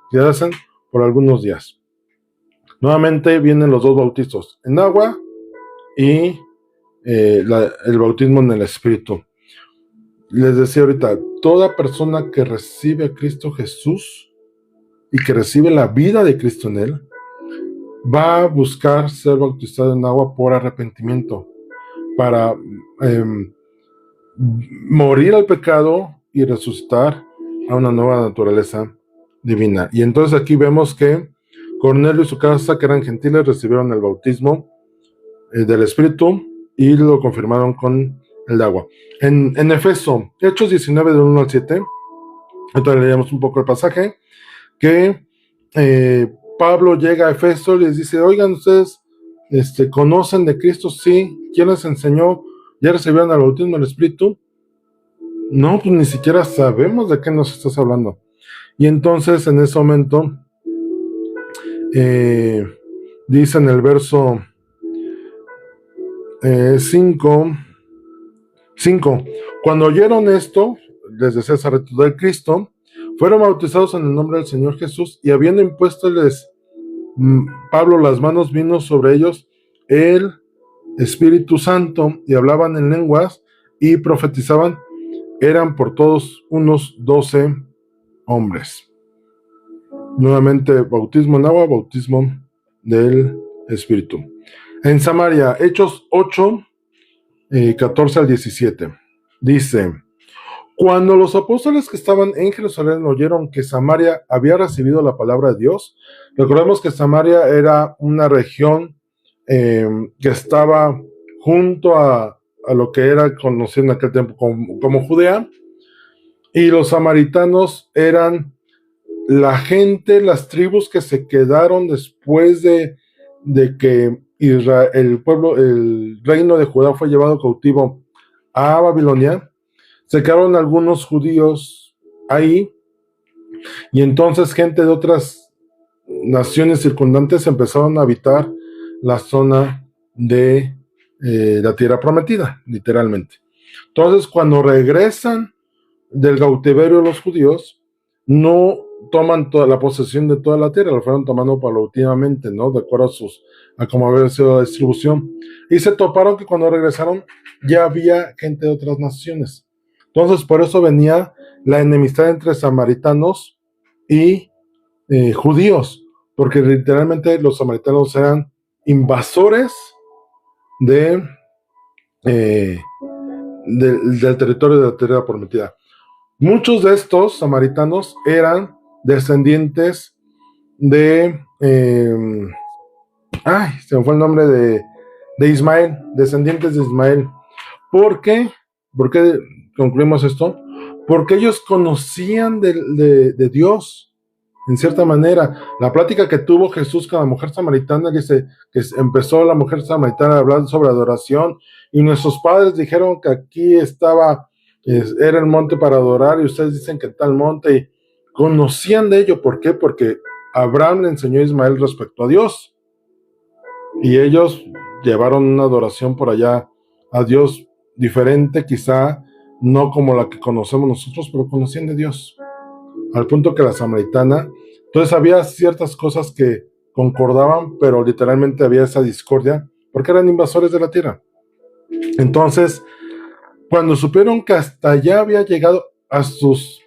S1: quedasen por algunos días. Nuevamente vienen los 2 bautizos, en agua y el bautismo en el Espíritu. Les decía ahorita, toda persona que recibe a Cristo Jesús y que recibe la vida de Cristo en él, va a buscar ser bautizado en agua por arrepentimiento, para morir al pecado y resucitar a una nueva naturaleza divina. Y entonces aquí vemos que Cornelio y su casa, que eran gentiles, recibieron el bautismo del Espíritu y lo confirmaron con el agua. En Efeso, Hechos 19 del 1 al 7, entonces leíamos un poco el pasaje, que Pablo llega a Efeso y les dice, oigan, ustedes conocen de Cristo, sí, ¿quién les enseñó? ¿Ya recibieron el bautismo del Espíritu? No, pues ni siquiera sabemos de qué nos estás hablando. Y entonces en ese momento dice en el verso 5, cuando oyeron esto, les decía del Cristo, fueron bautizados en el nombre del Señor Jesús, y habiendo impuestoles Pablo las manos, vino sobre ellos el Espíritu Santo, y hablaban en lenguas y profetizaban. Eran por todos unos 12 hombres. Nuevamente, bautismo en agua, bautismo del Espíritu. En Samaria, Hechos 8, 14 al 17, dice, cuando los apóstoles que estaban en Jerusalén oyeron que Samaria había recibido la palabra de Dios, recordemos que Samaria era una región que estaba junto a lo que era conocido en aquel tiempo como Judea, y los samaritanos eran la gente, las tribus que se quedaron después de que Israel, el reino de Judá fue llevado cautivo a Babilonia. Se quedaron algunos judíos ahí, y entonces gente de otras naciones circundantes empezaron a habitar la zona de la tierra prometida, literalmente. Entonces, cuando regresan del cautiverio los judíos, no toman toda la posesión de toda la tierra, lo fueron tomando paulatinamente, ¿no? De acuerdo a cómo había sido la distribución. Y se toparon que cuando regresaron ya había gente de otras naciones. Entonces, por eso venía la enemistad entre samaritanos y judíos, porque literalmente los samaritanos eran invasores del territorio de la tierra prometida. Muchos de estos samaritanos eran descendientes de se me fue el nombre de Ismael, descendientes de Ismael. ¿Por qué? ¿Por qué concluimos esto? Porque ellos conocían de Dios, en cierta manera. La plática que tuvo Jesús con la mujer samaritana, dice que empezó la mujer samaritana a hablar sobre adoración, y nuestros padres dijeron que aquí era el monte para adorar, y ustedes dicen que tal monte, y conocían de ello. ¿Por qué? Porque Abraham le enseñó a Ismael respecto a Dios, y ellos llevaron una adoración por allá a Dios diferente, quizá no como la que conocemos nosotros, pero conocían de Dios, al punto que la samaritana, entonces había ciertas cosas que concordaban, pero literalmente había esa discordia, porque eran invasores de la tierra. Entonces, cuando supieron que hasta allá había llegado, a sus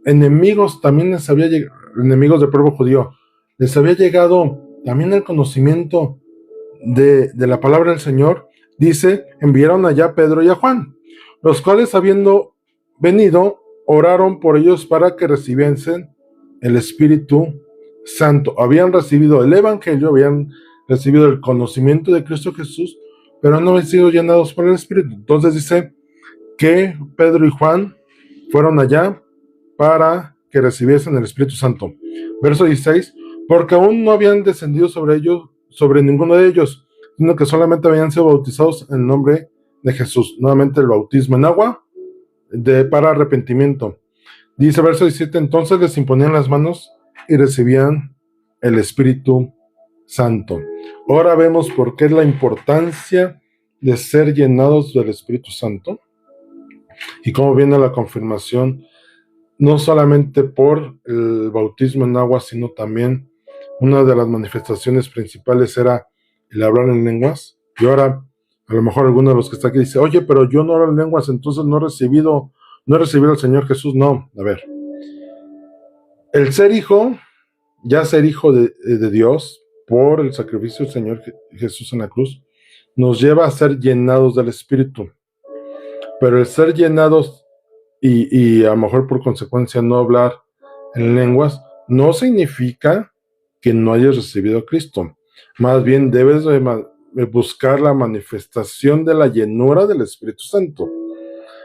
S1: enemigos también les había llegado, enemigos del pueblo judío, les había llegado también el conocimiento de la palabra del Señor, dice, enviaron allá a Pedro y a Juan, los cuales, habiendo venido, oraron por ellos para que recibiesen el Espíritu Santo. Habían recibido el Evangelio, habían recibido el conocimiento de Cristo Jesús, pero no habían sido llenados por el Espíritu. Entonces dice que Pedro y Juan fueron allá para que recibiesen el Espíritu Santo. Verso 16, porque aún no habían descendido sobre ellos, sobre ninguno de ellos, sino que solamente habían sido bautizados en el nombre de Jesús. Nuevamente el bautismo en agua para arrepentimiento. Dice verso 17, entonces les imponían las manos y recibían el Espíritu Santo. Ahora vemos por qué es la importancia de ser llenados del Espíritu Santo, y cómo viene la confirmación, no solamente por el bautismo en agua, sino también una de las manifestaciones principales era el hablar en lenguas. Y ahora, a lo mejor alguno de los que está aquí dice, oye, pero yo no hablo en lenguas, entonces no he recibido al Señor Jesús. No, a ver, el ser hijo de Dios por el sacrificio del Señor Jesús en la cruz, nos lleva a ser llenados del Espíritu. Pero el ser llenados y a lo mejor por consecuencia no hablar en lenguas, no significa que no hayas recibido a Cristo. Más bien debes de buscar la manifestación de la llenura del Espíritu Santo.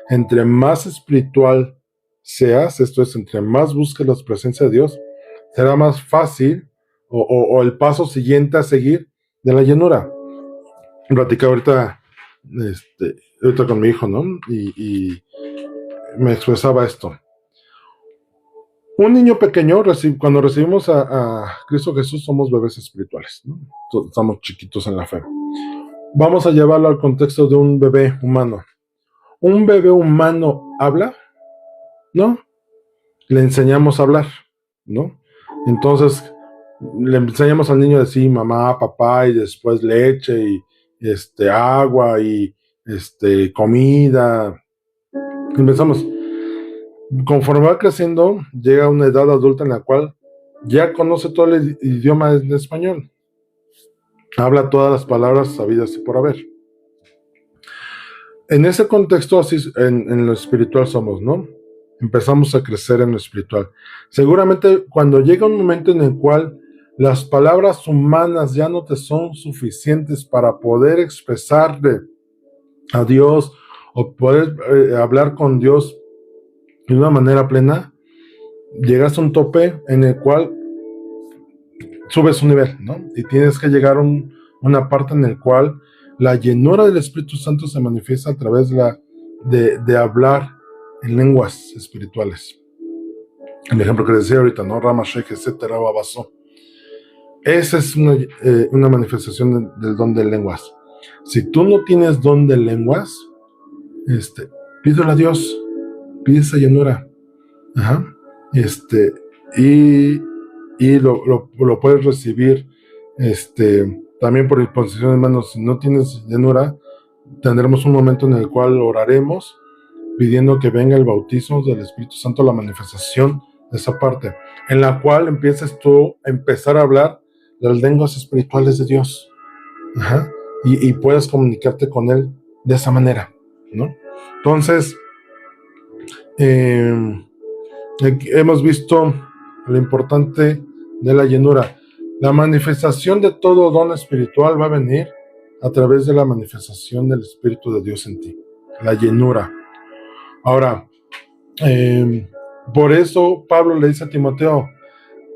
S1: Entre más espiritual seas, esto es, entre más busques la presencia de Dios, será más fácil o el paso siguiente a seguir de la llenura. Platicaba ahorita con mi hijo, ¿no? Y me expresaba esto. Un niño pequeño, cuando recibimos a Cristo Jesús, somos bebés espirituales, ¿no? Estamos chiquitos en la fe. Vamos a llevarlo al contexto de un bebé humano. ¿Un bebé humano habla? ¿No? Le enseñamos a hablar, ¿no? Entonces, le enseñamos al niño a decir mamá, papá, y después leche, y agua, y comida. Empezamos. Conforme va creciendo, llega a una edad adulta en la cual ya conoce todo el idioma en español. Habla todas las palabras sabidas y por haber. En ese contexto, así en lo espiritual somos, ¿no? Empezamos a crecer en lo espiritual. Seguramente cuando llega un momento en el cual las palabras humanas ya no te son suficientes para poder expresarle a Dios o poder hablar con Dios de una manera plena, llegas a un tope en el cual subes un nivel, ¿no? Y tienes que llegar a una parte en la cual la llenura del Espíritu Santo se manifiesta a través de hablar en lenguas espirituales. El ejemplo que decía ahorita, ¿no? Rama Sheikh, etcétera, Babaso. Esa es una manifestación del don de lenguas. Si tú no tienes don de lenguas, pídele a Dios, pide esa llenura. Ajá. Y lo puedes recibir también por imposición de manos. Si no tienes llenura, tendremos un momento en el cual oraremos pidiendo que venga el bautismo del Espíritu Santo, la manifestación de esa parte, en la cual empieces tú a empezar a hablar las lenguas espirituales de Dios. Ajá. Y puedes comunicarte con Él de esa manera, ¿no? Entonces, hemos visto lo importante de la llenura. La manifestación de todo don espiritual va a venir a través de la manifestación del Espíritu de Dios en ti, la llenura. Ahora, por eso Pablo le dice a Timoteo,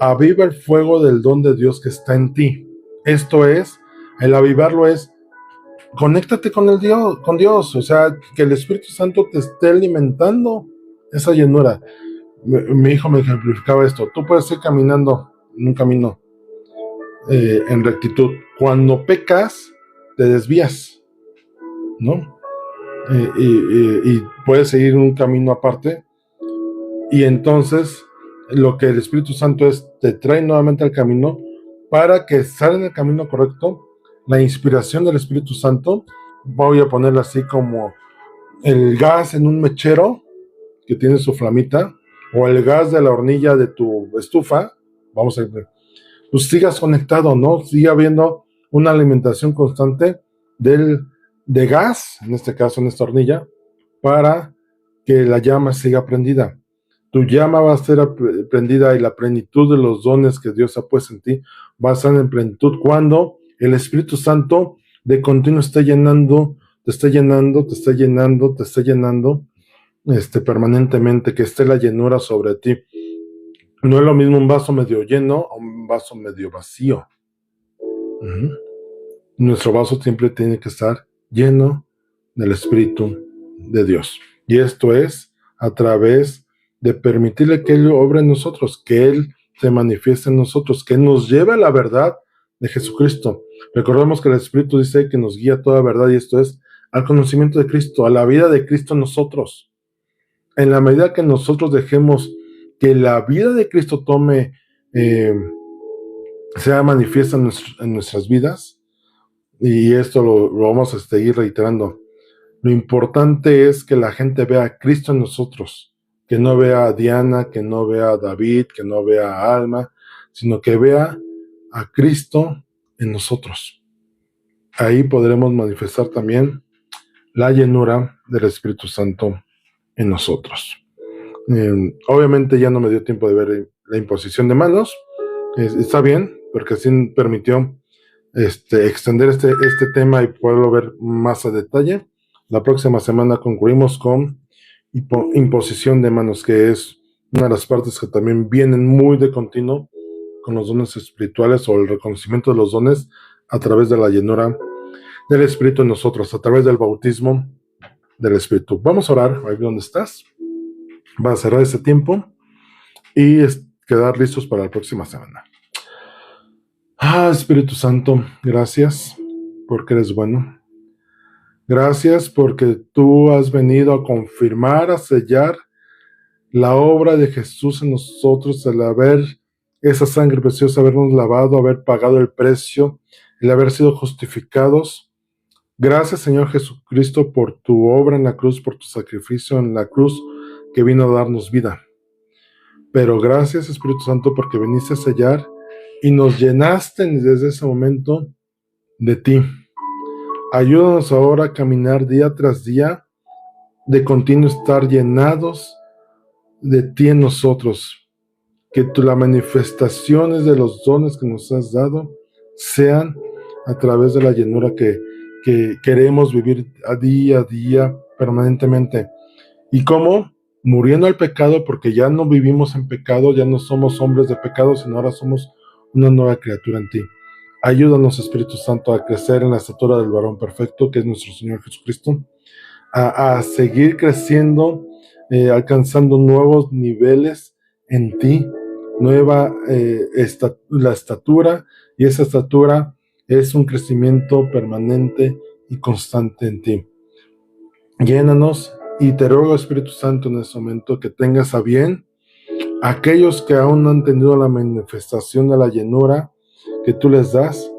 S1: aviva el fuego del don de Dios que está en ti. Esto es, el avivarlo es, conéctate con Dios, o sea, que el Espíritu Santo te esté alimentando esa llenura. Mi hijo me ejemplificaba esto. Tú puedes ir caminando en un camino en rectitud. Cuando pecas, te desvías, ¿no? Y puedes seguir un camino aparte. Y entonces, lo que el Espíritu Santo te trae nuevamente al camino para que salga en el camino correcto. La inspiración del Espíritu Santo, voy a ponerla así como el gas en un mechero que tiene su flamita, o el gas de la hornilla de tu estufa, vamos a ver, pues sigas conectado, ¿no? Siga habiendo una alimentación constante de gas, en este caso en esta hornilla, para que la llama siga prendida. Tu llama va a ser prendida y la plenitud de los dones que Dios ha puesto en ti va a estar en plenitud cuando el Espíritu Santo de continuo esté llenando, te esté llenando, te esté llenando, te esté llenando, permanentemente, que esté la llenura sobre ti. No es lo mismo un vaso medio lleno a un vaso medio vacío. Uh-huh. Nuestro vaso siempre tiene que estar lleno del Espíritu de Dios. Y esto es a través de permitirle que Él obre en nosotros, que Él se manifieste en nosotros, que nos lleve a la verdad de Jesucristo. Recordemos que el Espíritu dice que nos guía a toda verdad, y esto es al conocimiento de Cristo, a la vida de Cristo en nosotros. En la medida que nosotros dejemos que la vida de Cristo sea manifiesta en nuestras vidas, y esto lo vamos a seguir reiterando, lo importante es que la gente vea a Cristo en nosotros, que no vea a Diana, que no vea a David, que no vea a Alma, sino que vea a Cristo en nosotros. Ahí podremos manifestar también la llenura del Espíritu Santo en nosotros. Obviamente ya no me dio tiempo de ver la imposición de manos. Está bien, porque así permitió extender este tema y poderlo ver más a detalle. La próxima semana concluimos con imposición de manos, que es una de las partes que también vienen muy de continuo con los dones espirituales o el reconocimiento de los dones a través de la llenura del Espíritu en nosotros, a través del bautismo del Espíritu. Vamos a orar, ahí donde estás. Va a cerrar ese tiempo y quedar listos para la próxima semana. Espíritu Santo, gracias porque eres bueno. Gracias porque tú has venido a confirmar, a sellar la obra de Jesús en nosotros, el haber esa sangre preciosa, habernos lavado, haber pagado el precio, el haber sido justificados. Gracias, Señor Jesucristo, por tu obra en la cruz, por tu sacrificio en la cruz que vino a darnos vida. Pero gracias, Espíritu Santo, porque viniste a sellar y nos llenaste desde ese momento de ti. Ayúdanos ahora a caminar día tras día, de continuo estar llenados de ti en nosotros. Que las manifestaciones de los dones que nos has dado sean a través de la llenura que queremos vivir a día, permanentemente. ¿Y cómo? Muriendo al pecado, porque ya no vivimos en pecado, ya no somos hombres de pecado, sino ahora somos una nueva criatura en ti. Ayúdanos, Espíritu Santo, a crecer en la estatura del varón perfecto, que es nuestro Señor Jesucristo, a seguir creciendo, alcanzando nuevos niveles en ti, nueva la estatura, y esa estatura es un crecimiento permanente y constante en ti. Llénanos, y te ruego, Espíritu Santo, en este momento que tengas a bien aquellos que aún no han tenido la manifestación de la llenura que tú les das.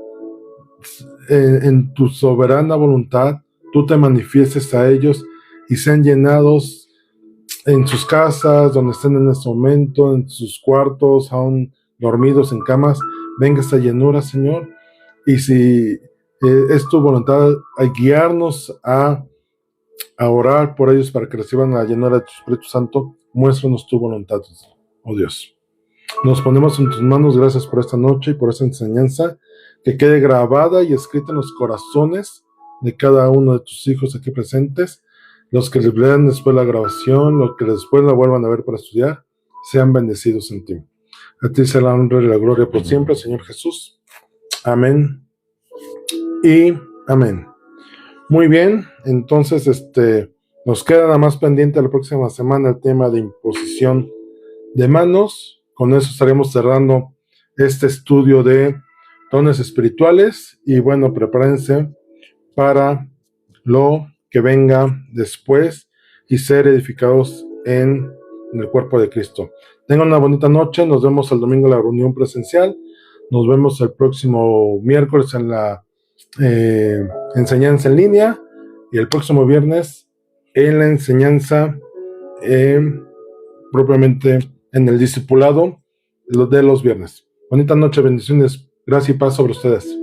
S1: En tu soberana voluntad, tú te manifiestes a ellos y sean llenados en sus casas, donde estén en este momento, en sus cuartos, aún dormidos en camas. Venga esa llenura, Señor, y si es tu voluntad a guiarnos a orar por ellos para que reciban la llenura de tu Espíritu Santo, muéstranos tu voluntad, oh Dios. Nos ponemos en tus manos. Gracias por esta noche y por esta enseñanza, que quede grabada y escrita en los corazones de cada uno de tus hijos aquí presentes. Los que les vean después la grabación, los que después la vuelvan a ver para estudiar, sean bendecidos en ti. A ti sea la honra y la gloria por siempre, Señor Jesús. Amén y amén. Muy bien, entonces nos queda nada más pendiente la próxima semana el tema de imposición de manos. Con eso estaremos cerrando este estudio de dones espirituales, y bueno, prepárense para lo que venga después y ser edificados en el cuerpo de Cristo. Tengan una bonita noche. Nos vemos el domingo en la reunión presencial. Nos vemos el próximo miércoles en la enseñanza en línea, y el próximo viernes en la enseñanza propiamente en el discipulado de los viernes. Bonita noche, bendiciones, gracia y paz sobre ustedes.